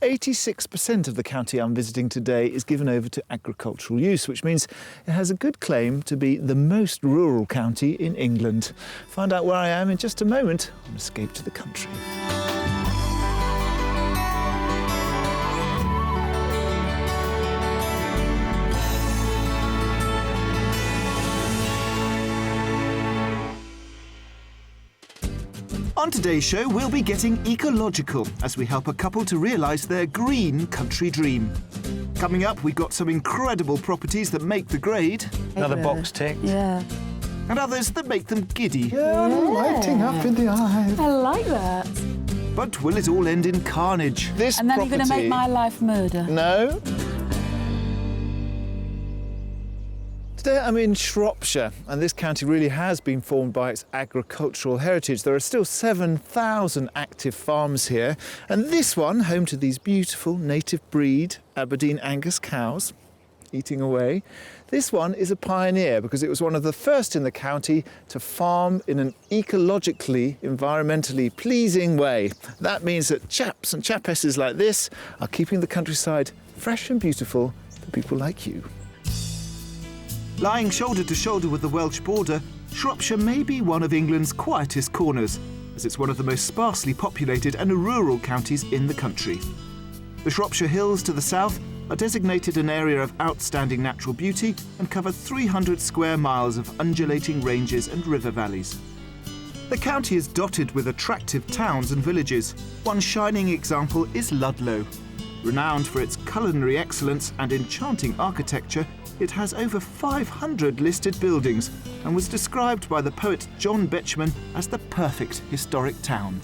86% of the county I'm visiting today is given over to agricultural use, which means it has a good claim to be the most rural county in England. Find out where I am in just a moment on Escape to the Country. On today's show, we'll be getting ecological as we help a couple to realise their green country dream. Coming up, we've got some incredible properties that make the grade. Another box ticked. Yeah. And others that make them giddy. Yeah, lighting up in the eyes. I like that. But will it all end in carnage? This And then property... you're going to make my life murder. No. Today I'm in Shropshire, and this county really has been formed by its agricultural heritage. There are still 7,000 active farms here, and this one, home to these beautiful native breed Aberdeen Angus cows, eating away. This one is a pioneer because it was one of the first in the county to farm in an ecologically, environmentally pleasing way. That means that chaps and chapesses like this are keeping the countryside fresh and beautiful for people like you. Lying shoulder to shoulder with the Welsh border, Shropshire may be one of England's quietest corners, as it's one of the most sparsely populated and rural counties in the country. The Shropshire Hills to the south are designated an area of outstanding natural beauty and cover 300 square miles of undulating ranges and river valleys. The county is dotted with attractive towns and villages. One shining example is Ludlow. Renowned for its culinary excellence and enchanting architecture, it has over 500 listed buildings and was described by the poet John Betjeman as the perfect historic town.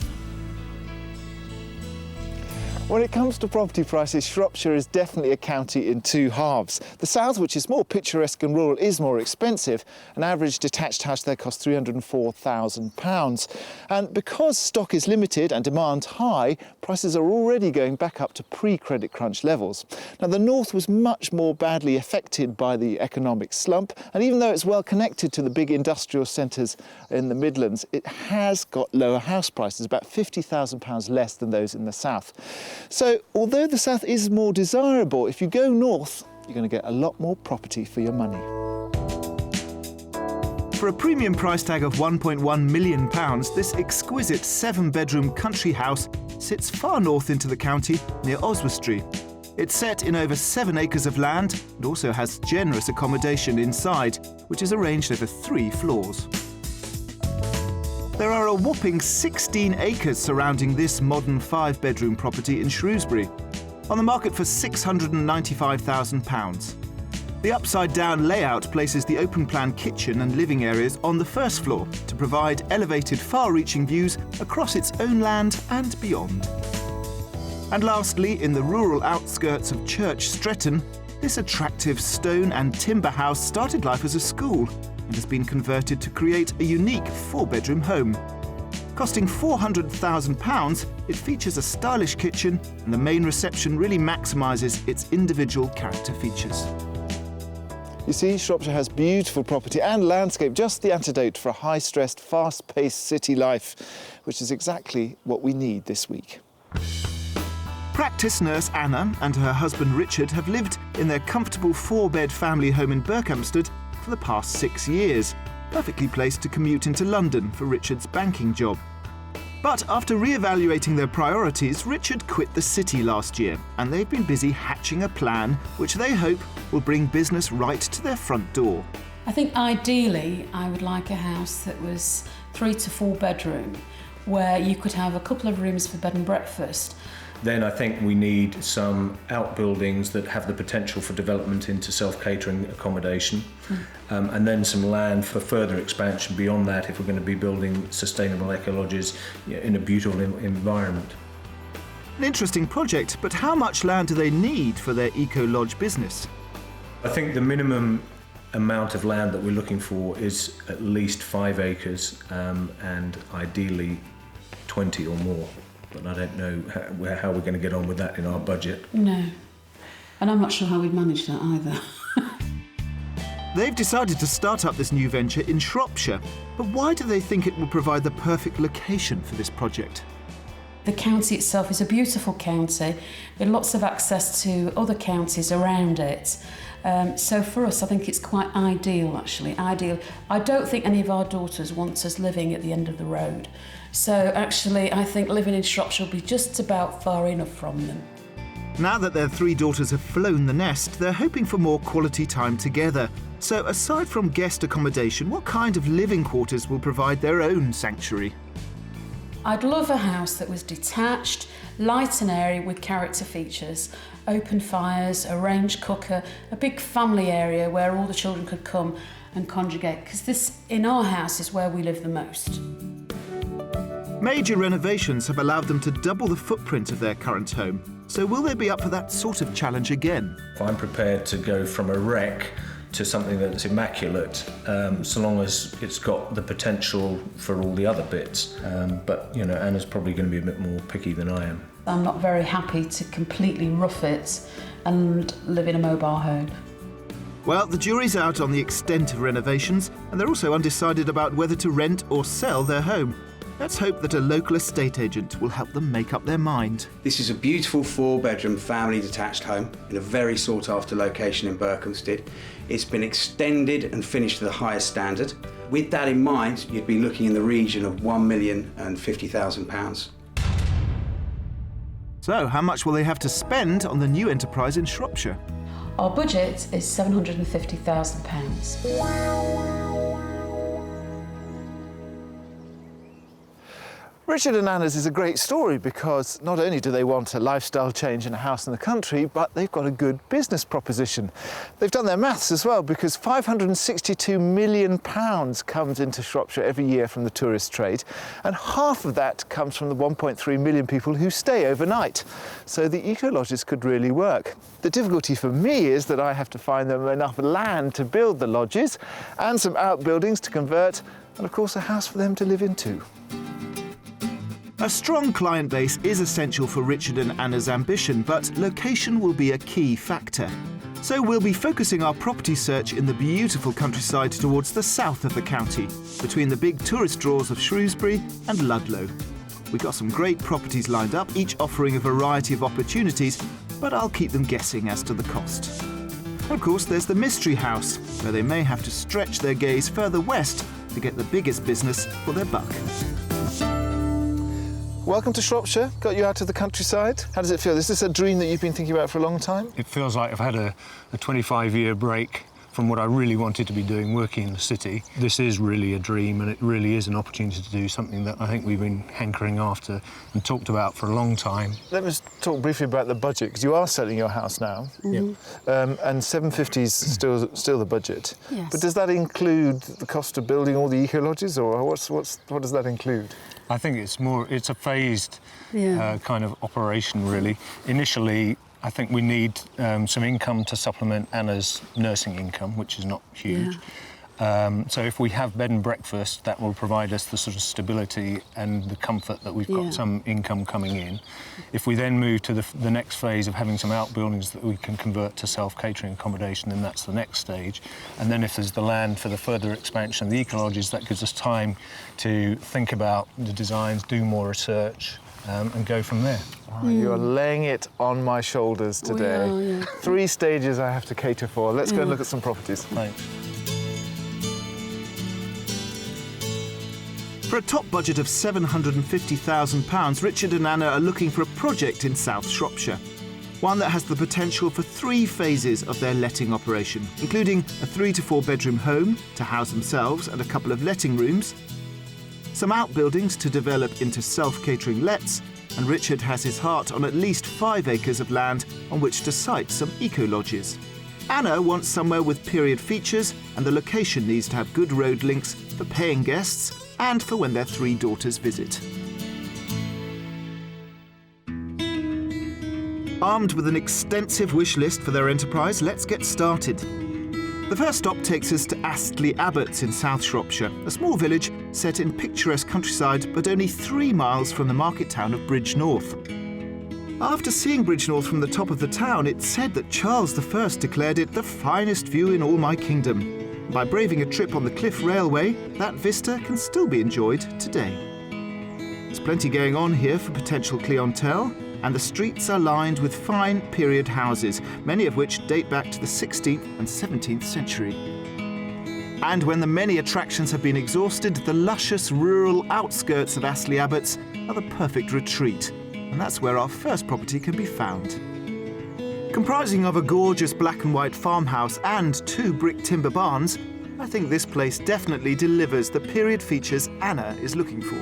When it comes to property prices, Shropshire is definitely a county in two halves. The south, which is more picturesque and rural, is more expensive. An average detached house there costs £304,000. And because stock is limited and demand high, prices are already going back up to pre-credit crunch levels. Now, the north was much more badly affected by the economic slump, and even though it's well connected to the big industrial centres in the Midlands, it has got lower house prices, about £50,000 less than those in the south. So, although the south is more desirable, if you go north, you're going to get a lot more property for your money. For a premium price tag of £1.1 million, this exquisite 7-bedroom country house sits far north into the county near Oswestry. It's set in over 7 acres of land and also has generous accommodation inside, which is arranged over 3 floors. There are a whopping 16 acres surrounding this modern 5-bedroom property in Shrewsbury, on the market for £695,000. The upside-down layout places the open-plan kitchen and living areas on the first floor to provide elevated, far-reaching views across its own land and beyond. And lastly, in the rural outskirts of Church Stretton, this attractive stone and timber house started life as a school and has been converted to create a unique 4-bedroom home. Costing £400,000, it features a stylish kitchen and the main reception really maximises its individual character features. You see, Shropshire has beautiful property and landscape, just the antidote for a high-stressed, fast-paced city life, which is exactly what we need this week. Practice nurse Anna and her husband Richard have lived in their comfortable 4-bed family home in Berkhamsted for the past 6 years, perfectly placed to commute into London for Richard's banking job. But after re-evaluating their priorities, Richard quit the city last year, and they've been busy hatching a plan which they hope will bring business right to their front door. I think ideally I would like a house that was 3 to 4 bedroom, where you could have a couple of rooms for bed and breakfast. Then I think we need some outbuildings that have the potential for development into self-catering accommodation, and then some land for further expansion beyond that if we're going to be building sustainable eco-lodges in a beautiful environment. An interesting project, but how much land do they need for their eco-lodge business? I think the minimum amount of land that we're looking for is at least 5 acres, and ideally 20 or more. But I don't know how we're going to get on with that in our budget. No. And I'm not sure how we'd manage that either. They've decided to start up this new venture in Shropshire. But why do they think it will provide the perfect location for this project? The county itself is a beautiful county with lots of access to other counties around it. So for us, I think it's quite ideal, actually, ideal. I don't think any of our daughters want us living at the end of the road. So actually, I think living in Shropshire will be just about far enough from them. Now that their 3 daughters have flown the nest, they're hoping for more quality time together. So aside from guest accommodation, what kind of living quarters will provide their own sanctuary? I'd love a house that was detached, light and airy with character features, open fires, a range cooker, a big family area where all the children could come and conjugate, because this, in our house, is where we live the most. Major renovations have allowed them to double the footprint of their current home. So will they be up for that sort of challenge again? I'm prepared to go from a wreck to something that's immaculate, so long as it's got the potential for all the other bits. But, you know, Anna's probably going to be a bit more picky than I am. I'm not very happy to completely rough it and live in a mobile home. Well, the jury's out on the extent of renovations, and they're also undecided about whether to rent or sell their home. Let's hope that a local estate agent will help them make up their mind. This is a beautiful 4-bedroom family detached home in a very sought after location in Berkhamsted. It's been extended and finished to the highest standard. With that in mind, you'd be looking in the region of £1,050,000. So, how much will they have to spend on the new enterprise in Shropshire? Our budget is £750,000. Richard and Anna's is a great story because not only do they want a lifestyle change and a house in the country, but they've got a good business proposition. They've done their maths as well, because £562 million comes into Shropshire every year from the tourist trade, and half of that comes from the 1.3 million people who stay overnight. So the eco-lodges could really work. The difficulty for me is that I have to find them enough land to build the lodges and some outbuildings to convert, and of course a house for them to live in too. A strong client base is essential for Richard and Anna's ambition, but location will be a key factor. So we'll be focusing our property search in the beautiful countryside towards the south of the county, between the big tourist draws of Shrewsbury and Ludlow. We've got some great properties lined up, each offering a variety of opportunities, but I'll keep them guessing as to the cost. Of course, there's the mystery house, where they may have to stretch their gaze further west to get the biggest business for their buck. Welcome to Shropshire. Got you out to the countryside. How does it feel? Is this a dream that you've been thinking about for a long time? It feels like I've had a 25-year break from what I really wanted to be doing, working in the city. This is really a dream, and it really is an opportunity to do something that I think we've been hankering after and talked about for a long time. Let me just talk briefly about the budget, because you are selling your house now. Mm-hmm. And 750 is still the budget. Yes. But does that include the cost of building all the eco-lodges, or what does that include? I think it's a phased kind of operation, really. Initially, I think we need some income to supplement Anna's nursing income, which is not huge. So if we have bed and breakfast, that will provide us the sort of stability and the comfort that we've got some income coming in. If we then move to the next phase of having some outbuildings that we can convert to self-catering accommodation, then that's the next stage. And then if there's the land for the further expansion of the eco-lodges, that gives us time to think about the designs, do more research, and go from there. Oh, you're laying it on my shoulders today. We are. 3 stages I have to cater for. Let's go and look at some properties. Thanks. For a top budget of £750,000, Richard and Anna are looking for a project in South Shropshire. One that has the potential for 3 phases of their letting operation, including a 3 to 4 bedroom home to house themselves and a couple of letting rooms, some outbuildings to develop into self-catering lets, and Richard has his heart on at least 5 acres of land on which to site some eco-lodges. Anna wants somewhere with period features, and the location needs to have good road links for paying guests and for when their 3 daughters visit. Armed with an extensive wish list for their enterprise, let's get started. The first stop takes us to Astley Abbots in South Shropshire, a small village set in picturesque countryside but only 3 miles from the market town of Bridgnorth. After seeing Bridgnorth from the top of the town, it's said that Charles I declared it the finest view in all my kingdom. By braving a trip on the Cliff Railway, that vista can still be enjoyed today. It's plenty going on here for potential clientele, and the streets are lined with fine period houses, many of which date back to the 16th and 17th century. And when the many attractions have been exhausted, the luscious rural outskirts of Astley Abbots are the perfect retreat, and that's where our first property can be found. Comprising of a gorgeous black and white farmhouse and 2 brick timber barns, I think this place definitely delivers the period features Anna is looking for.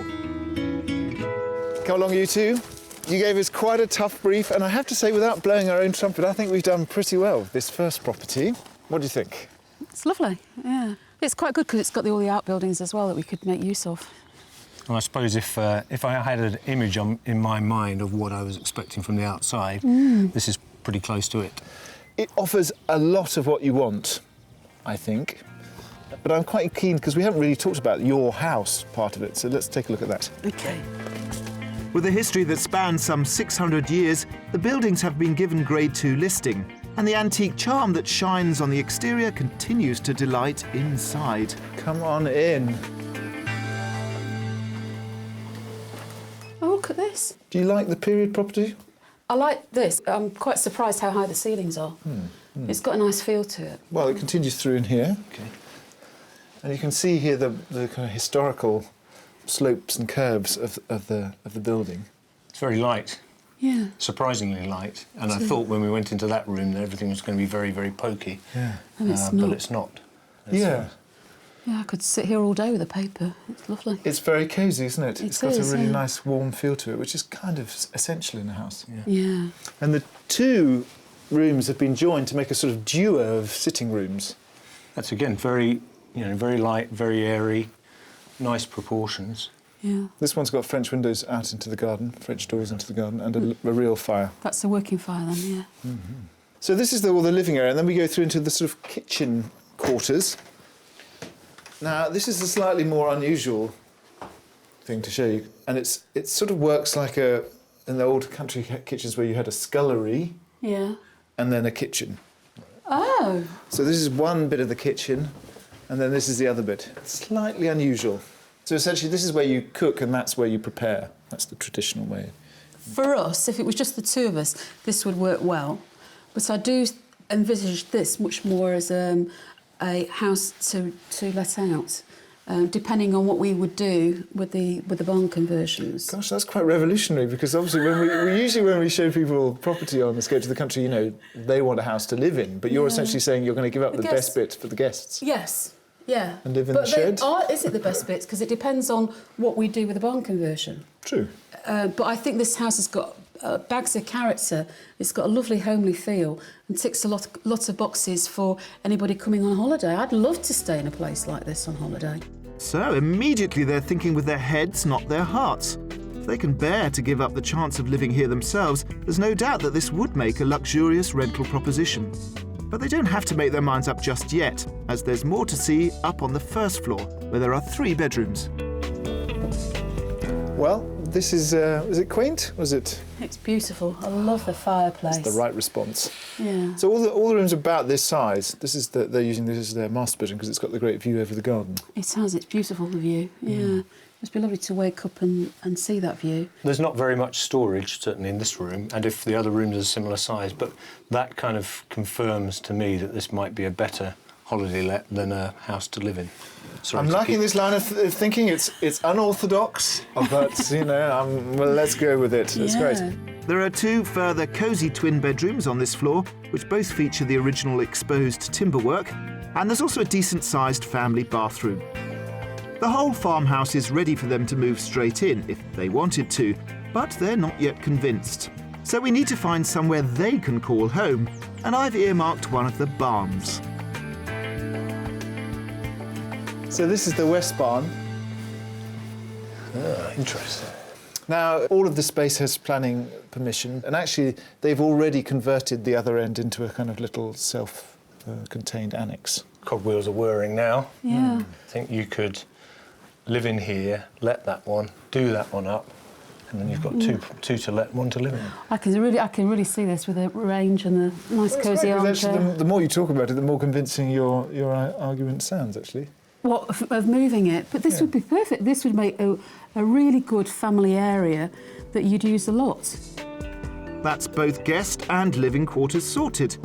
Come along, you two. You gave us quite a tough brief, and I have to say, without blowing our own trumpet, I think we've done pretty well with this first property. What do you think? It's lovely, yeah. It's quite good because it's got all the outbuildings as well that we could make use of. Well, I suppose if I had an image in my mind of what I was expecting from the outside, this is pretty close to it. It offers a lot of what you want, I think. But I'm quite keen, because we haven't really talked about your house part of it, so let's take a look at that. OK. With a history that spans some 600 years, the buildings have been given Grade 2 listing, and the antique charm that shines on the exterior continues to delight inside. Come on in. Oh, look at this. Do you like the period property? I like this. I'm quite surprised how high the ceilings are. It's got a nice feel to it. Well, it continues through in here. Okay. And you can see here the kind of historical slopes and curves of the building. It's very light. Yeah. Surprisingly light. And I thought when we went into that room that everything was going to be very, very pokey. Yeah. And it's not. But it's not. Yeah. Yeah, I could sit here all day with a paper. It's lovely. It's very cosy, isn't it? It's got a is, really yeah. nice warm feel to it, which is kind of essential in a house. Yeah. And the 2 rooms have been joined to make a sort of duo of sitting rooms. That's, again, very, very light, very airy, nice proportions. Yeah. This one's got French windows out into the garden, French doors into the garden, and a real fire. That's a working fire then, yeah. So this is all the living area, and then we go through into the sort of kitchen quarters. Now, this is a slightly more unusual thing to show you, and it sort of works like in the old country kitchens where you had a scullery Yeah. and then a kitchen. Oh. So this is one bit of the kitchen, and then this is the other bit. Slightly unusual. So essentially, this is where you cook, and that's where you prepare. That's the traditional way. For us, if it was just the 2 of us, this would work well. But I do envisage this much more as a house to let out, depending on what we would do with the barn conversions. Gosh, that's quite revolutionary, because obviously when we show people property on Escape to the Country, they want a house to live in, but you're essentially saying you're going to give up the best bit for the guests. Yes, yeah. And live in the shed? Is it the best bits? Because it depends on what we do with the barn conversion. True. But I think this house has got bags of character. It's got a lovely homely feel and ticks lots of boxes for anybody coming on holiday. I'd love to stay in a place like this on holiday. So immediately they're thinking with their heads, not their hearts. If they can bear to give up the chance of living here themselves, there's no doubt that this would make a luxurious rental proposition. But they don't have to make their minds up just yet, as there's more to see up on the first floor, where there are 3 bedrooms. Well, this is it quaint? Was it? It's beautiful. I love the fireplace. It's the right response. Yeah. So all the rooms are about this size. They're using this as their master bedroom because it's got the great view over the garden. It has. It's beautiful, the view. Yeah. It must be lovely to wake up and see that view. There's not very much storage, certainly in this room, and if the other rooms are similar size, but that kind of confirms to me that this might be a better holiday let than a house to live in. Sorry, I'm liking this line of thinking. It's unorthodox, but well, let's go with it. It's great. There are 2 further cosy twin bedrooms on this floor, which both feature the original exposed timberwork, and there's also a decent-sized family bathroom. The whole farmhouse is ready for them to move straight in if they wanted to, but they're not yet convinced. So we need to find somewhere they can call home, and I've earmarked one of the barns. So this is the west barn. Ah, interesting. Now, all of the space has planning permission, and actually they've already converted the other end into a kind of little self-contained annex. Cogwheels are whirring now. Yeah. I think you could live in here, let that one, do that one up, and then you've got two to let, one to live in. I can really see this with the range and the nice cosy Well, armchair. actually, the more you talk about it, the more convincing your argument sounds, actually. of moving it. But this would be perfect. This would make a really good family area that you'd use a lot. That's both guest and living quarters sorted.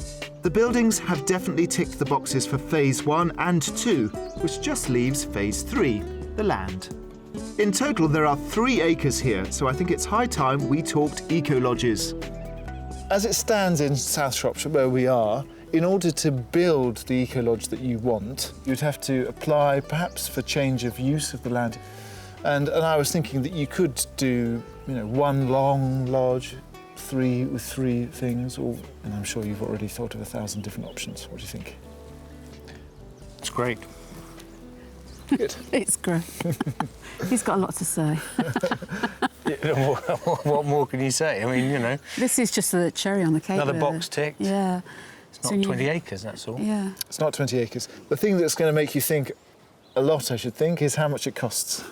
The buildings have definitely ticked the boxes for Phase 1 and 2, which just leaves Phase 3, the land. In total, there are 3 acres here, so I think it's high time we talked eco-lodges. As it stands in South Shropshire, where we are, in order to build the eco-lodge that you want, you'd have to apply perhaps for change of use of the land. And I was thinking that you could do, one long lodge, 3 with 3 things, and I'm sure you've already thought of 1,000 different options. What do you think? It's great. Good. It's great. He's got a lot to say. What more can you say? I mean, This is just the cherry on the cake. another really. box ticked. Yeah. It's not 20 acres, that's all. Yeah. It's not 20 acres. The thing that's going to make you think a lot, I should think, is how much it costs.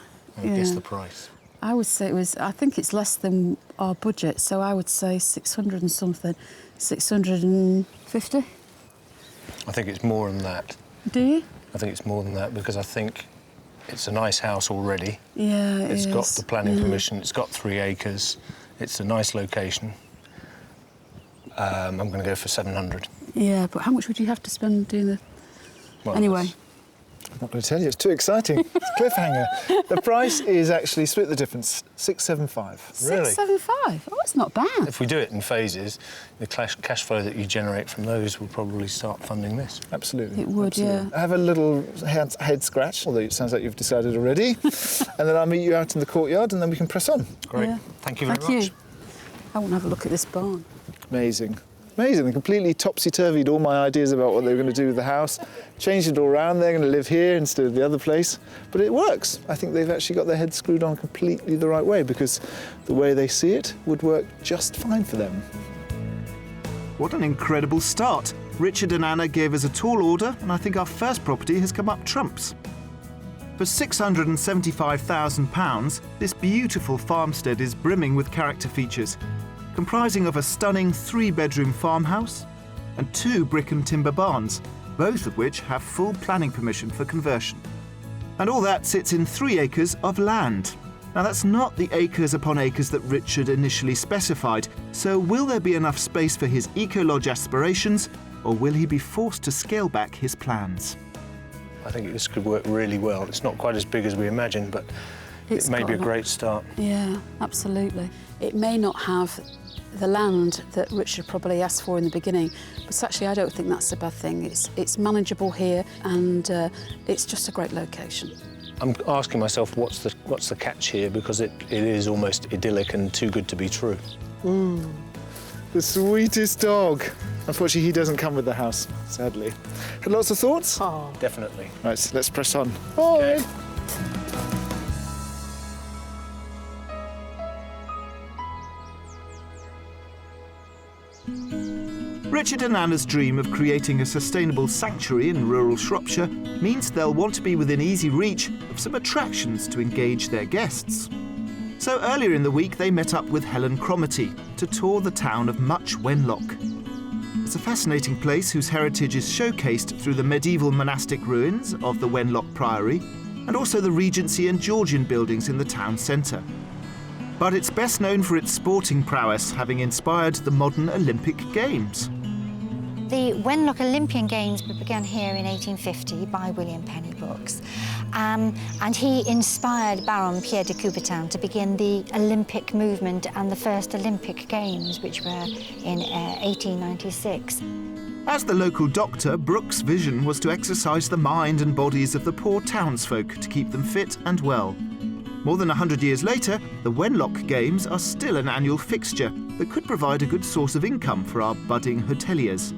Guess the price. I would say I think it's less than our budget, so I would say 600 and something. 650? I think it's more than that. Do you? I think it's more than that because I think it's a nice house already. Yeah, It's got the planning permission, it's got 3 acres, it's a nice location. I'm going to go for 700. Yeah, but how much would you have to spend doing the... Well, Anyway. I'm not going to tell you, it's too exciting. It's a cliffhanger. The price is actually, split the difference, 675. Really? 675? Oh, it's not bad. If we do it in phases, the cash flow that you generate from those will probably start funding this. Absolutely. It would, absolutely. yeah. Have a little head scratch, although it sounds like you've decided already. And then I'll meet you out in the courtyard and then we can press on. Great. Yeah. Thank you very Thank much. you. I want to have a look at this barn. Amazing. Amazing. They completely topsy-turvied all my ideas about what they were going to do with the house. Changed it all around. They're going to live here instead of the other place. But it works. I think they've actually got their heads screwed on completely the right way because the way they see it would work just fine for them. What an incredible start. Richard and Anna gave us a tall order and I think our first property has come up trumps. For £675,000, this beautiful farmstead is brimming with character features, comprising of a stunning 3-bedroom farmhouse and 2 brick and timber barns, both of which have full planning permission for conversion. And all that sits in 3 acres of land. Now that's not the acres upon acres that Richard initially specified, so will there be enough space for his eco-lodge aspirations, or will he be forced to scale back his plans? I think this could work really well. It's not quite as big as we imagined, but it may be a great start. Yeah, absolutely. It may not have the land that Richard probably asked for in the beginning, but actually I don't think that's a bad thing. It's manageable here and it's just a great location. I'm asking myself what's the catch here because it is almost idyllic and too good to be true. The sweetest dog. Unfortunately, he doesn't come with the house, sadly. Had lots of thoughts? Oh. Definitely. Right, so let's press on. Bye. Okay. Richard and Anna's dream of creating a sustainable sanctuary in rural Shropshire means they'll want to be within easy reach of some attractions to engage their guests. So earlier in the week they met up with Helen Cromarty to tour the town of Much Wenlock. It's a fascinating place whose heritage is showcased through the medieval monastic ruins of the Wenlock Priory and also the Regency and Georgian buildings in the town centre. But it's best known for its sporting prowess, having inspired the modern Olympic Games. The Wenlock Olympian Games began here in 1850 by William Penny Brooks, and he inspired Baron Pierre de Coubertin to begin the Olympic movement and the first Olympic Games, which were in 1896. As the local doctor, Brooks' vision was to exercise the mind and bodies of the poor townsfolk to keep them fit and well. More than 100 years later, the Wenlock Games are still an annual fixture that could provide a good source of income for our budding hoteliers.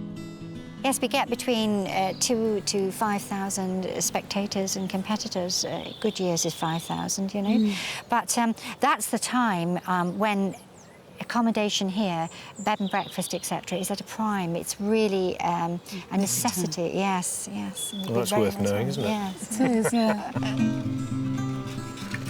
Yes, we get between 2,000 to 5,000 spectators and competitors. Good years is 5,000, you know. But that's the time when accommodation here, bed and breakfast, etc., is at a prime. It's really a necessity. Yes, yes. Well, that's worth knowing, isn't it? Yes. It is, yeah.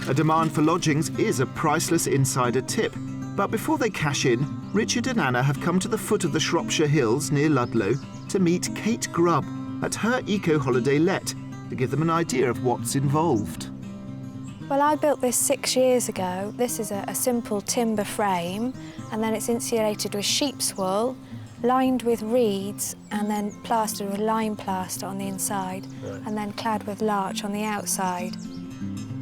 A demand for lodgings is a priceless insider tip. But before they cash in, Richard and Anna have come to the foot of the Shropshire Hills near Ludlow to meet Kate Grubb at her eco-holiday let, to give them an idea of what's involved. Well, I built this 6 years ago. This is a simple timber frame, and then it's insulated with sheep's wool, lined with reeds, and then plastered with lime plaster on the inside, and then clad with larch on the outside.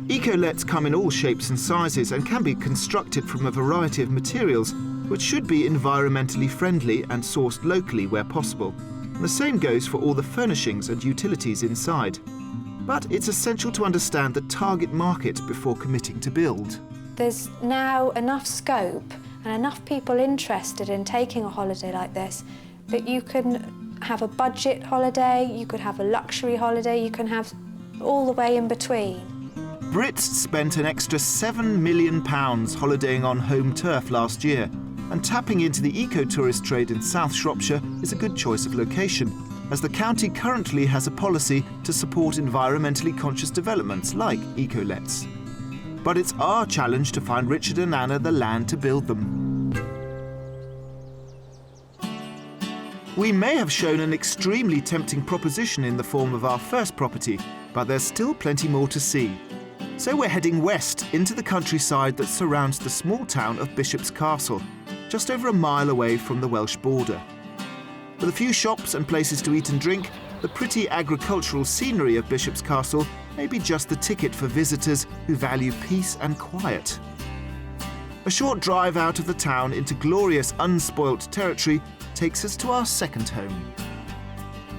Ecolets come in all shapes and sizes and can be constructed from a variety of materials, which should be environmentally friendly and sourced locally where possible. And the same goes for all the furnishings and utilities inside. But it's essential to understand the target market before committing to build. There's now enough scope and enough people interested in taking a holiday like this that you can have a budget holiday, you could have a luxury holiday, you can have all the way in between. Brits spent an extra £7 million holidaying on home turf last year, and tapping into the eco-tourist trade in South Shropshire is a good choice of location, as the county currently has a policy to support environmentally conscious developments like ecolets. But it's our challenge to find Richard and Anna the land to build them. We may have shown an extremely tempting proposition in the form of our first property, but there's still plenty more to see. So we're heading west into the countryside that surrounds the small town of Bishop's Castle, just over a mile away from the Welsh border. With a few shops and places to eat and drink, the pretty agricultural scenery of Bishop's Castle may be just the ticket for visitors who value peace and quiet. A short drive out of the town into glorious unspoilt territory takes us to our second home.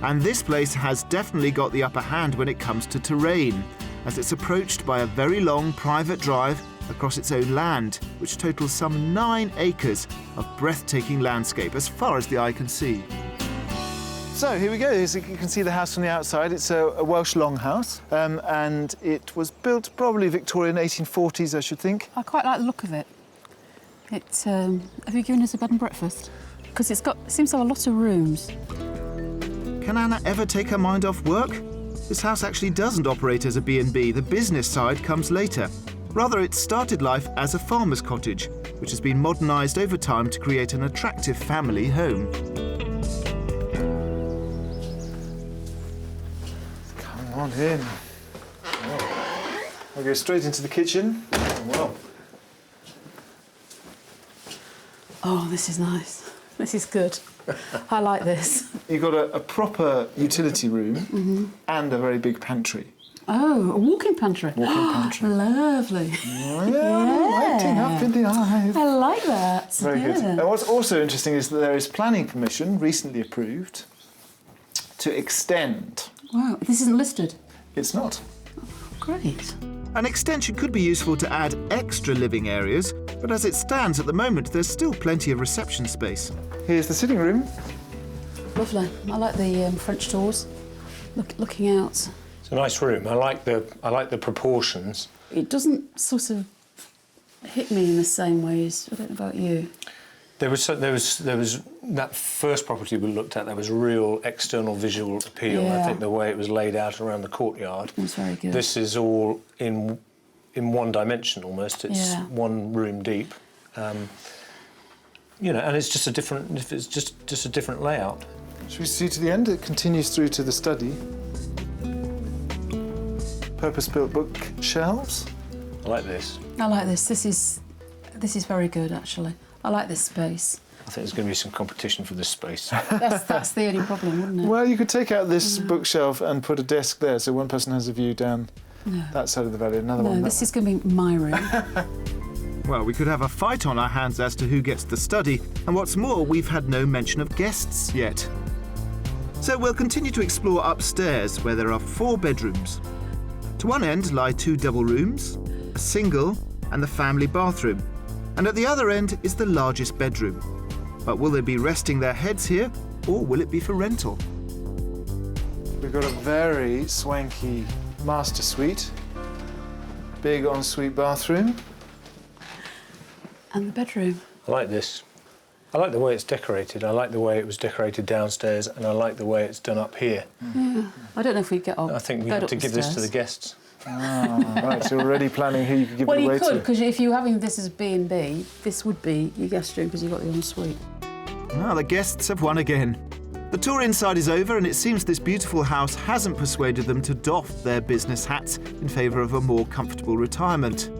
And this place has definitely got the upper hand when it comes to terrain, as it's approached by a very long private drive across its own land, which totals some 9 acres of breathtaking landscape as far as the eye can see. So here we go. As you can see the house from the outside. It's a Welsh longhouse, and it was built probably Victorian 1840s, I should think. I quite like the look of it. Have you given us a bed and breakfast? Because it seems to have a lot of rooms. Can Anna ever take her mind off work? This house actually doesn't operate as a B&B. The business side comes later. Rather, it started life as a farmer's cottage, which has been modernised over time to create an attractive family home. Come on in. I'll go straight into the kitchen. Well. Oh, this is nice. This is good. I like this. You've got a proper utility room and a very big pantry. Oh, a walk-in pantry. Walk-in pantry. Lovely. Lighting up in the eyes. I like that. Very good. And what's also interesting is that there is planning permission, recently approved, to extend. Wow, this isn't listed. It's not. Great. An extension could be useful to add extra living areas, but as it stands at the moment, there's still plenty of reception space. Here's the sitting room. Lovely. I like the French doors. Looking out. It's a nice room. I like the proportions. It doesn't sort of hit me in the same way as, I don't know about you. There was that first property we looked at. There was real external visual appeal. Yeah. I think the way it was laid out around the courtyard. It was very good. This is all in one dimension almost. It's one room deep. You know, and it's just a different. It's just a different layout. Should we see to the end? It continues through to the study. Purpose-built bookshelves. I like this. I like this. This is very good, actually. I like this space. I think there's going to be some competition for this space. That's the only problem, wouldn't it? Well, you could take out this bookshelf and put a desk there, so one person has a view down that side of the valley, another one. No, this is going to be my room. Well, we could have a fight on our hands as to who gets the study, and what's more, we've had no mention of guests yet. So we'll continue to explore upstairs, where there are 4 bedrooms. To one end lie 2 double rooms, a single, and the family bathroom. And at the other end is the largest bedroom. But will they be resting their heads here, or will it be for rental? We've got a very swanky master suite, big ensuite bathroom. And the bedroom. I like this. I like the way it's decorated. I like the way it was decorated downstairs, and I like the way it's done up here. Yeah. I don't know if we get on. I think we have to give this to the guests. Right, so you're already planning who you could give it away to. Well, you could, because if you're having this as B&B, this would be your guest room because you've got the ensuite. Ah, the guests have won again. The tour inside is over, and it seems this beautiful house hasn't persuaded them to doff their business hats in favour of a more comfortable retirement.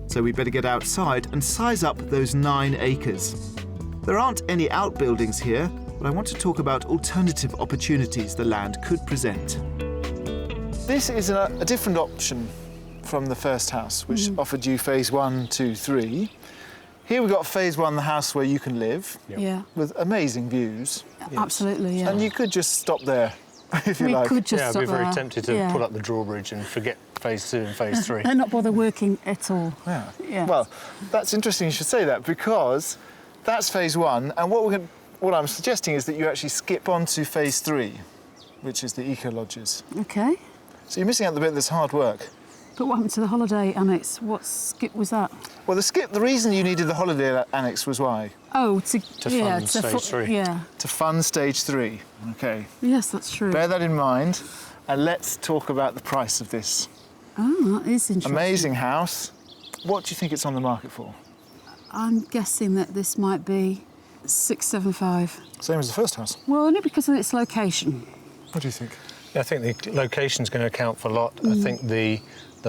So we better get outside and size up those 9 acres. There aren't any outbuildings here, but I want to talk about alternative opportunities the land could present. This is a different option from the first house, which offered you phase 1, 2, 3. Here we've got phase 1, the house where you can live, Yeah. with amazing views. Absolutely, yeah. And you could just stop there, if you like. We could just Yeah, I'd stop be very there. tempted to pull up the drawbridge and forget phase 2 and phase 3. And not bother working at all. Yeah. Yeah. Well, that's interesting you should say that, because that's phase 1, and what I'm suggesting is that you actually skip on to phase 3, which is the eco-lodges. OK. So you're missing out the bit that's hard work. But what happened to the holiday annex? What skip was that? Well, the reason you needed the holiday annex was why? Oh, To fund stage 3. Yeah. To fund stage 3. OK. Yes, that's true. Bear that in mind, and let's talk about the price of this. Oh, that is interesting. Amazing house. What do you think it's on the market for? I'm guessing that this might be 675. Same as the first house. Well, only because of its location. What do you think? Yeah, I think the location's going to account for a lot. I think the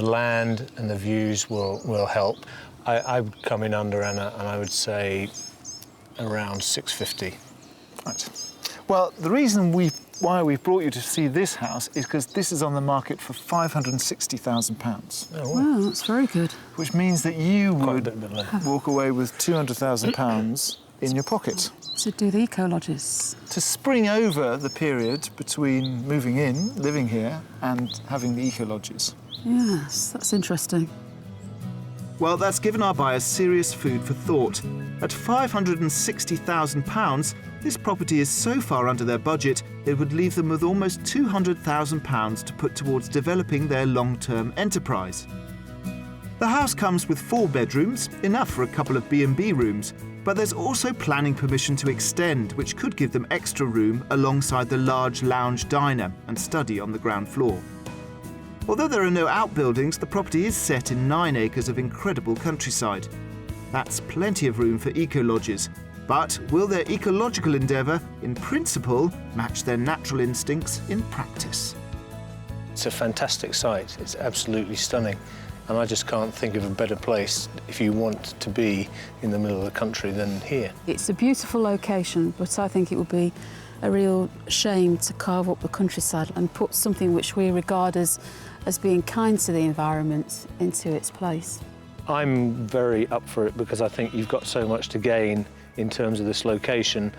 land and the views will help. I would come in under, Anna, and I would say around 650. Right. Well, the reason why we've brought you to see this house is because this is on the market for £560,000, Oh, Wow, that's very good. which means that you Quite a would bit below. walk away with £200,000 in your pocket To do the eco-lodges. to spring over the period between moving in, living here, and having the eco-lodges. Yes, that's interesting. Well, that's given our buyers serious food for thought. At £560,000, this property is so far under their budget, it would leave them with almost £200,000 to put towards developing their long-term enterprise. The house comes with 4 bedrooms, enough for a couple of B&B rooms, but there's also planning permission to extend, which could give them extra room alongside the large lounge diner and study on the ground floor. Although there are no outbuildings, the property is set in 9 acres of incredible countryside. That's plenty of room for eco-lodges. But will their ecological endeavour, in principle, match their natural instincts in practice? It's a fantastic site. It's absolutely stunning. And I just can't think of a better place if you want to be in the middle of the country than here. It's a beautiful location, but I think it would be a real shame to carve up the countryside and put something which we regard as being kind to the environment into its place. I'm very up for it because I think you've got so much to gain in terms of this location.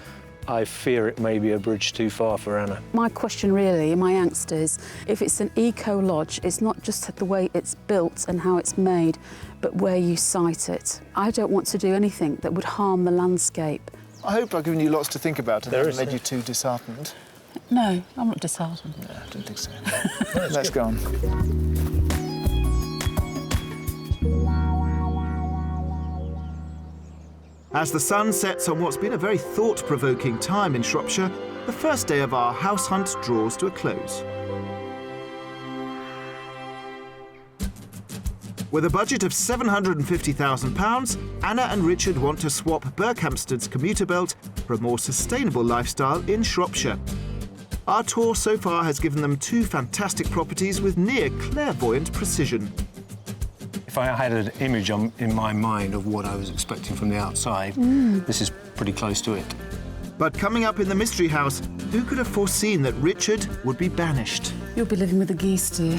I fear it may be a bridge too far for Anna. My question really, my angst is, if it's an eco-lodge, it's not just the way it's built and how it's made, but where you site it. I don't want to do anything that would harm the landscape. I hope I've given you lots to think about and There haven't is, made yeah. you too disheartened. No, I'm not disheartened. No, I don't think so. Let's go on. As the sun sets on what's been a very thought-provoking time in Shropshire, the first day of our house hunt draws to a close. With a budget of £750,000, Anna and Richard want to swap Berkhamsted's commuter belt for a more sustainable lifestyle in Shropshire. Our tour so far has given them 2 fantastic properties with near clairvoyant precision. If I had an image in my mind of what I was expecting from the outside, this is pretty close to it. But coming up in the mystery house, who could have foreseen that Richard would be banished? You'll be living with the geese, dear.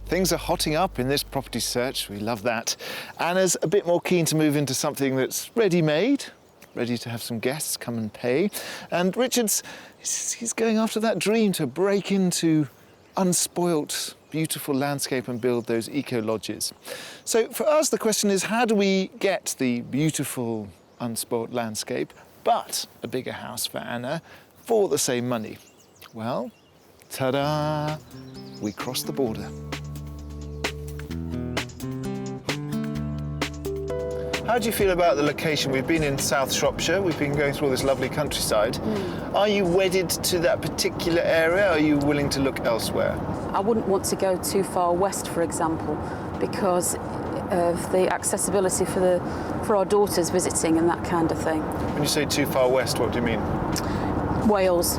Things are hotting up in this property search. We love that. Anna's a bit more keen to move into something that's ready-made, ready to have some guests come and pay. And Richard's, he's going after that dream to break into unspoilt, beautiful landscape and build those eco-lodges. So for us, the question is, how do we get the beautiful, unspoilt landscape, but a bigger house for Anna for the same money? Well, ta-da! We cross the border. How do you feel about the location? We've been in South Shropshire, we've been going through all this lovely countryside. Are you wedded to that particular area? Are you willing to look elsewhere? I wouldn't want to go too far west, for example, because of the accessibility for our daughters visiting and that kind of thing. When you say too far west, what do you mean? Wales.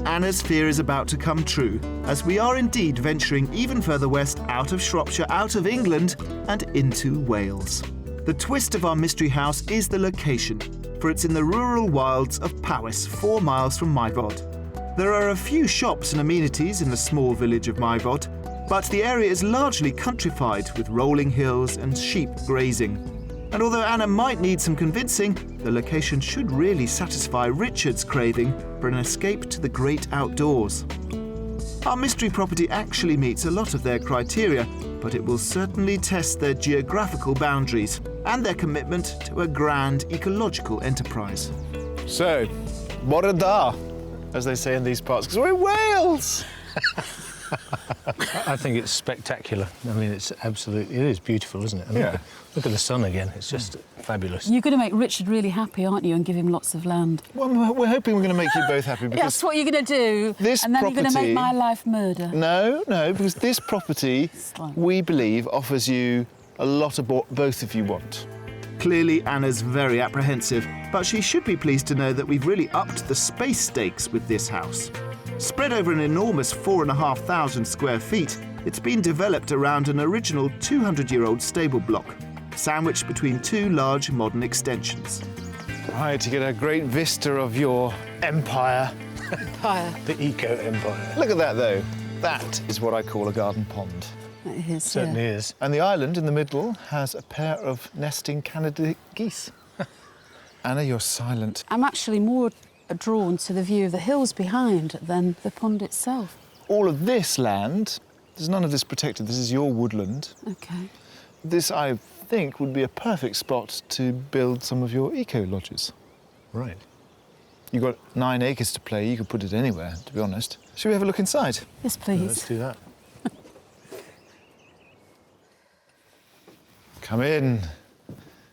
Anna's fear is about to come true, as we are indeed venturing even further west out of Shropshire, out of England, and into Wales. The twist of our mystery house is the location, for it's in the rural wilds of Powys, 4 miles from Myford. There are a few shops and amenities in the small village of Myford, but the area is largely countrified with rolling hills and sheep grazing. And although Anna might need some convincing, the location should really satisfy Richard's craving for an escape to the great outdoors. Our mystery property actually meets a lot of their criteria, but it will certainly test their geographical boundaries and their commitment to a grand ecological enterprise. So, bore da, as they say in these parts, because we're in Wales! I think it's spectacular. I mean, it is beautiful, isn't it? And Yeah. look at the sun again. It's just fabulous. You're going to make Richard really happy, aren't you, and give him lots of land? Well, we're hoping we're going to make you both happy because That's what you're going to do. this and then you're going to property- make my life murder. No, because this property, Slime. we believe, offers you a lot of what both of you want. Clearly, Anna's very apprehensive, but she should be pleased to know that we've really upped the space stakes with this house. Spread over an enormous 4,500 square feet, it's been developed around an original 200-year-old stable block, sandwiched between 2 large modern extensions. Right, to get a great vista of your empire. The eco-empire. Look at that, though. That is what I call a garden pond. It is, Certainly is. And the island in the middle has a pair of nesting Canada geese. Anna, you're silent. I'm actually more drawn to the view of the hills behind than the pond itself. All of this land, there's none of this protected. This is your woodland. Okay. This, I think, would be a perfect spot to build some of your eco-lodges. Right. You've got 9 acres to play. You could put it anywhere, to be honest. Shall we have a look inside? Yes, please. Let's do that. Come in.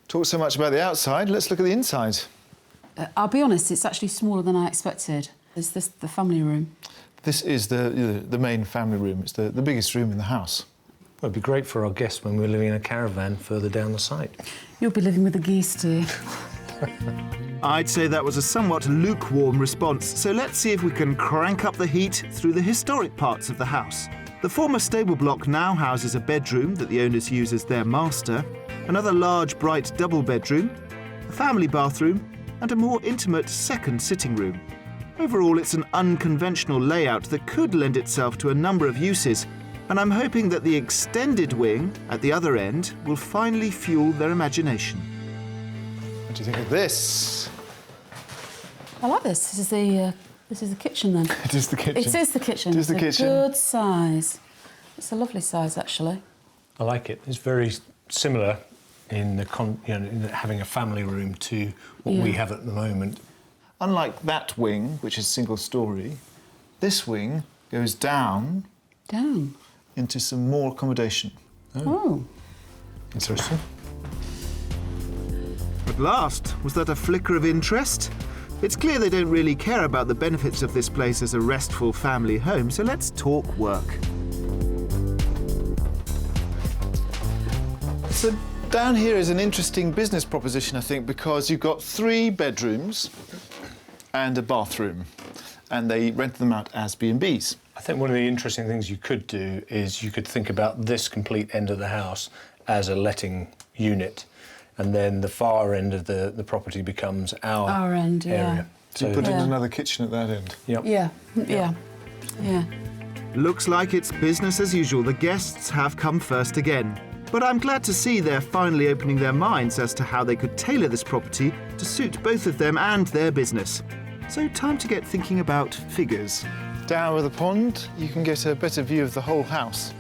Talk so much about the outside. Let's look at the inside. I'll be honest, it's actually smaller than I expected. Is this the family room? This is the main family room. It's the biggest room in the house. Well, it'd be great for our guests when we're living in a caravan further down the site. You'll be living with the geese, dear. I'd say that was a somewhat lukewarm response, so let's see if we can crank up the heat through the historic parts of the house. The former stable block now houses a bedroom that the owners use as their master, another large, bright double bedroom, a family bathroom, and a more intimate second sitting room. Overall, it's an unconventional layout that could lend itself to a number of uses, and I'm hoping that the extended wing at the other end will finally fuel their imagination. What do you think of this? I like this. This is the kitchen, then. It is the kitchen. It is the kitchen. It is the It's kitchen. a good size. It's a lovely size, actually. I like it. It's very similar in in having a family room to what we have at the moment. Unlike that wing, which is single story, this wing goes down Down. into some more accommodation. Oh. Interesting. At last, was that a flicker of interest? It's clear they don't really care about the benefits of this place as a restful family home, so let's talk work. So down here is an interesting business proposition, I think, because you've got 3 bedrooms and a bathroom, and they rent them out as B&Bs. I think one of the interesting things you could do is you could think about this complete end of the house as a letting unit, and then the far end of the property becomes our end, area. So you put in Yeah. another kitchen at that end. Yep. Yeah. Looks like it's business as usual. The guests have come first again. But I'm glad to see they're finally opening their minds as to how they could tailor this property to suit both of them and their business. So time to get thinking about figures. Down with the pond, you can get a better view of the whole house.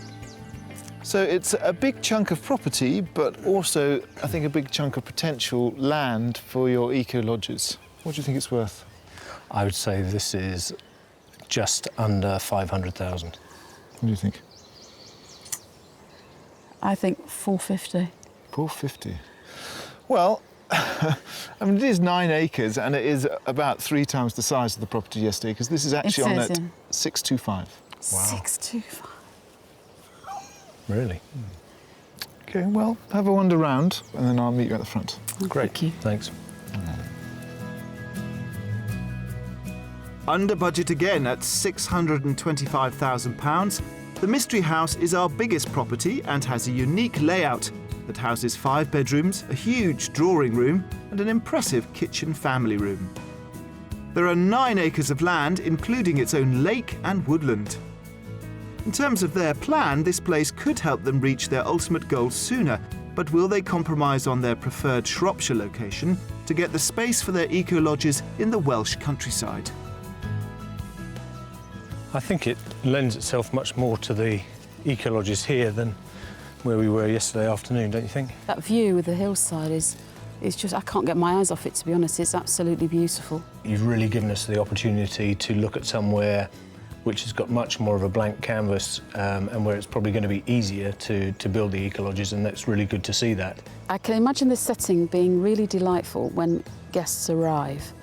So it's a big chunk of property, but also, I think, a big chunk of potential land for your eco-lodges. What do you think it's worth? I would say this is just under 500,000. What do you think? I think 450. 450. Well, I mean, it is 9 acres, and it is about 3 times the size of the property yesterday, because this is actually on is, at yeah. 625. Wow. 625. really. OK, well, have a wander round and then I'll meet you at the front. Great. Thank you. Thanks. Under budget again at £625,000, the Mystery House is our biggest property and has a unique layout that houses 5 bedrooms, a huge drawing room and an impressive kitchen family room. There are 9 acres of land, including its own lake and woodland. In terms of their plan, this place could help them reach their ultimate goal sooner, but will they compromise on their preferred Shropshire location to get the space for their eco-lodges in the Welsh countryside? I think it lends itself much more to the eco-lodges here than where we were yesterday afternoon, don't you think? That view with the hillside is just, I can't get my eyes off it, to be honest. It's absolutely beautiful. You've really given us the opportunity to look at somewhere which has got much more of a blank canvas and where it's probably going to be easier to build the eco-lodges, and that's really good to see that. I can imagine this setting being really delightful when guests arrive,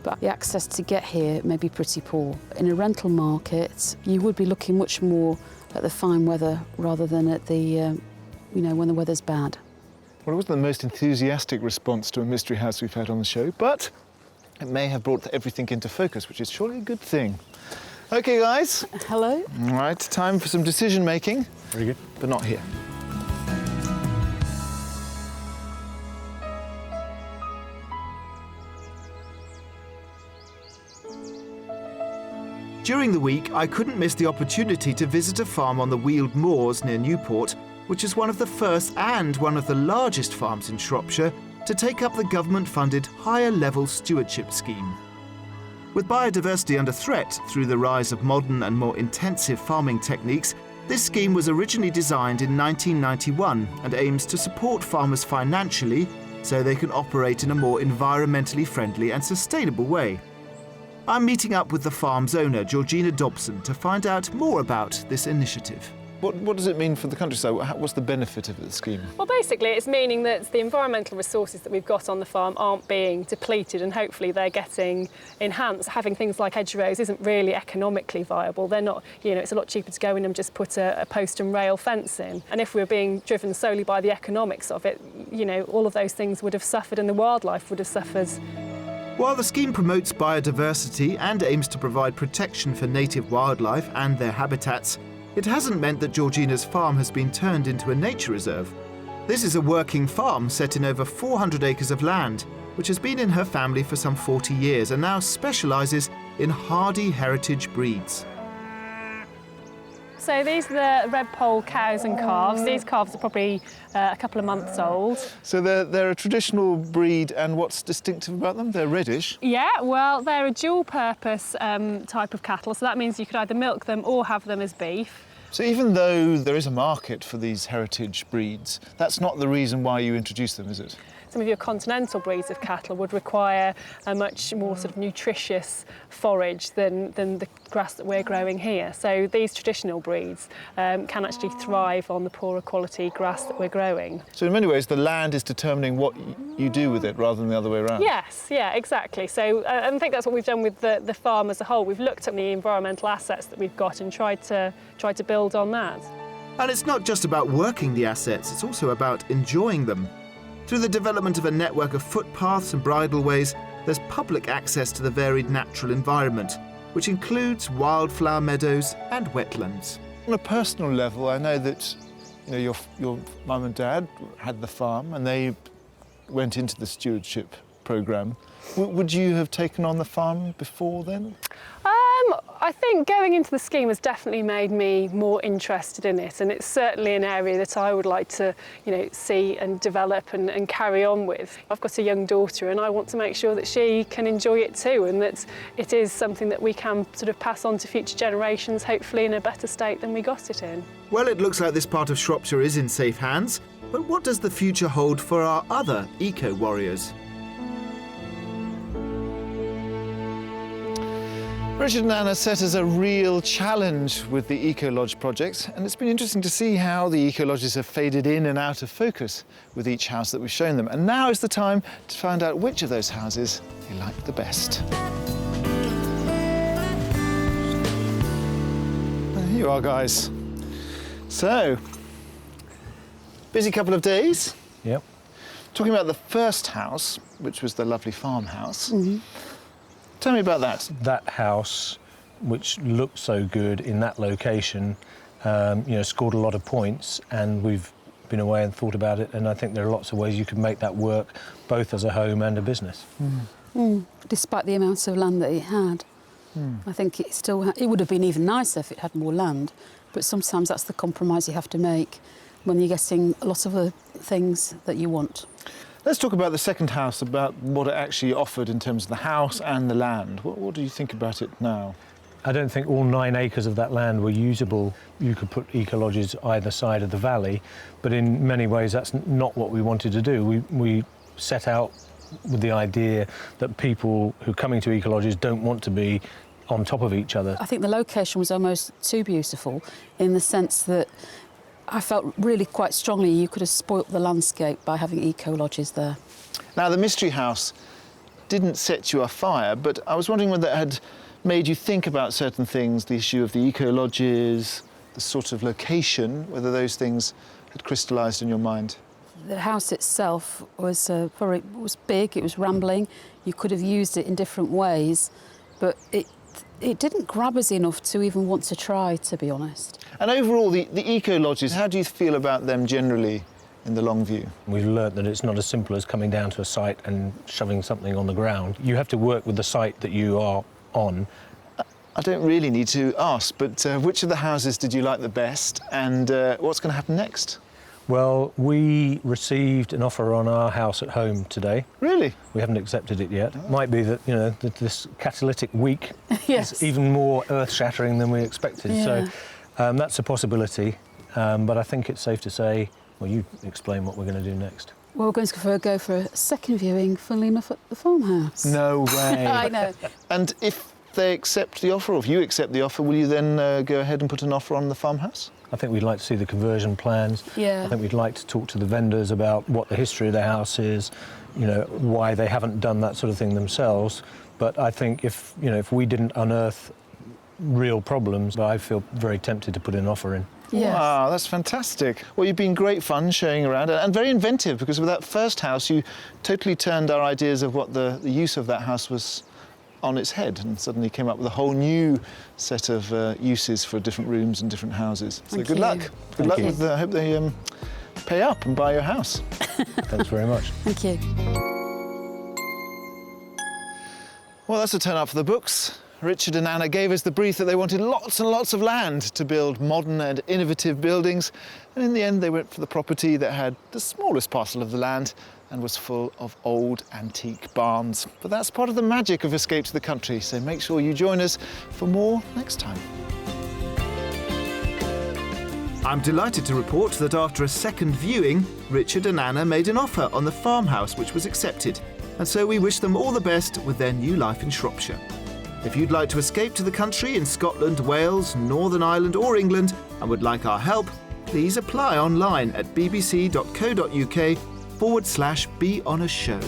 but the access to get here may be pretty poor. In a rental market, you would be looking much more at the fine weather rather than at the, when the weather's bad. Well, it wasn't the most enthusiastic response to a mystery house we've had on the show, but it may have brought everything into focus, which is surely a good thing. OK, guys. Hello. All right, time for some decision-making. Very good. But not here. During the week, I couldn't miss the opportunity to visit a farm on the Weald Moors near Newport, which is one of the first and one of the largest farms in Shropshire to take up the government-funded higher-level stewardship scheme. With biodiversity under threat through the rise of modern and more intensive farming techniques, this scheme was originally designed in 1991 and aims to support farmers financially so they can operate in a more environmentally friendly and sustainable way. I'm meeting up with the farm's owner, Georgina Dobson, to find out more about this initiative. What does it mean for the countryside? What's the benefit of the scheme? Well, basically, it's meaning that the environmental resources that we've got on the farm aren't being depleted, and hopefully they're getting enhanced. Having things like hedgerows isn't really economically viable. They're not, it's a lot cheaper to go in and just put a post and rail fence in. And if we were being driven solely by the economics of it, all of those things would have suffered and the wildlife would have suffered. While the scheme promotes biodiversity and aims to provide protection for native wildlife and their habitats, it hasn't meant that Georgina's farm has been turned into a nature reserve. This is a working farm set in over 400 acres of land, which has been in her family for some 40 years and now specialises in hardy heritage breeds. So these are the red poll cows and calves. These calves are probably a couple of months old. So they're a traditional breed, and what's distinctive about them? They're reddish. Yeah, well, they're a dual-purpose type of cattle, so that means you could either milk them or have them as beef. So even though there is a market for these heritage breeds, that's not the reason why you introduced them, is it? Some of your continental breeds of cattle would require a much more sort of nutritious forage than the grass that we're growing here. So these traditional breeds can actually thrive on the poorer quality grass that we're growing. So in many ways, the land is determining what you do with it rather than the other way around. Yes, yeah, exactly. So I think that's what we've done with the farm as a whole. We've looked at the environmental assets that we've got and tried to build on that. And it's not just about working the assets, it's also about enjoying them. Through the development of a network of footpaths and bridleways, there's public access to the varied natural environment, which includes wildflower meadows and wetlands. On a personal level, I know that your mum and dad had the farm and they went into the stewardship programme. Would you have taken on the farm before then? I think going into the scheme has definitely made me more interested in it, and it's certainly an area that I would like to, see and develop and carry on with. I've got a young daughter and I want to make sure that she can enjoy it too, and that it is something that we can sort of pass on to future generations, hopefully in a better state than we got it in. Well, it looks like this part of Shropshire is in safe hands, but what does the future hold for our other eco-warriors? Richard and Anna set us a real challenge with the Eco-Lodge project, and it's been interesting to see how the Eco-Lodges have faded in and out of focus with each house that we've shown them. And now is the time to find out which of those houses they like the best. Here you are, guys. So, Busy couple of days. Yep. Talking about the first house, which was the lovely farmhouse. Tell me about that. That house, which looked so good in that location, scored a lot of points, and we've been away and thought about it, and I think there are lots of ways you could make that work, both as a home and a business. Despite the amount of land that it had. I think it would have been even nicer if it had more land, but sometimes that's the compromise you have to make when you're getting a lot of other things that you want. Let's talk about the second house, about what it actually offered in terms of the house and the land. What do you think about it now? I don't think all 9 acres of that land were usable. You could put eco-lodges either side of the valley, but in many ways that's not what we wanted to do. We set out with the idea that people who are coming to eco-lodges don't want to be on top of each other. I think the location was almost too beautiful in the sense that I felt really quite strongly you could have spoilt the landscape by having eco-lodges there. Now, the mystery house didn't set you afire, but I was wondering whether it had made you think about certain things, the issue of the eco-lodges, the sort of location, whether those things had crystallised in your mind. The house itself was was big, it was rambling, you could have used it in different ways, but it didn't grab us enough to even want to try, to be honest. And overall, the eco-lodges, how do you feel about them generally in the long view? We've learnt that it's not as simple as coming down to a site and shoving something on the ground. You have to work with the site that you are on. I don't really need to ask, but which of the houses did you like the best, and what's going to happen next? Well, we received an offer on our house at home today. Really? We haven't accepted it yet. It might be that, that this catalytic week Yes. is even more earth-shattering than we expected. Yeah. So that's a possibility. But I think it's safe to say, well, you explain what we're going to do next. Well, we're going to go for a second viewing, funnily enough, at the farmhouse. No way. I know. And if they accept the offer, or if you accept the offer, will you then go ahead and put an offer on the farmhouse? I think we'd like to see the conversion plans. Yeah. I think we'd like to talk to the vendors about what the history of the house is, why they haven't done that sort of thing themselves. But I think if we didn't unearth real problems, I feel very tempted to put an offer in. Yes. Wow, that's fantastic. Well, you've been great fun showing around and very inventive, because with that first house, you totally turned our ideas of what the use of that house was on its head, and suddenly came up with a whole new set of uses for different rooms and different houses. So good luck. Good luck with I hope they pay up and buy your house. Thanks very much. Thank you. Well, that's a turn up for the books. Richard and Anna gave us the brief that they wanted lots and lots of land to build modern and innovative buildings, and in the end they went for the property that had the smallest parcel of the land and was full of old antique barns. But that's part of the magic of Escape to the Country, so make sure you join us for more next time. I'm delighted to report that after a second viewing, Richard and Anna made an offer on the farmhouse which was accepted, and so we wish them all the best with their new life in Shropshire. If you'd like to escape to the country in Scotland, Wales, Northern Ireland or England and would like our help, please apply online at bbc.co.uk/be on a show.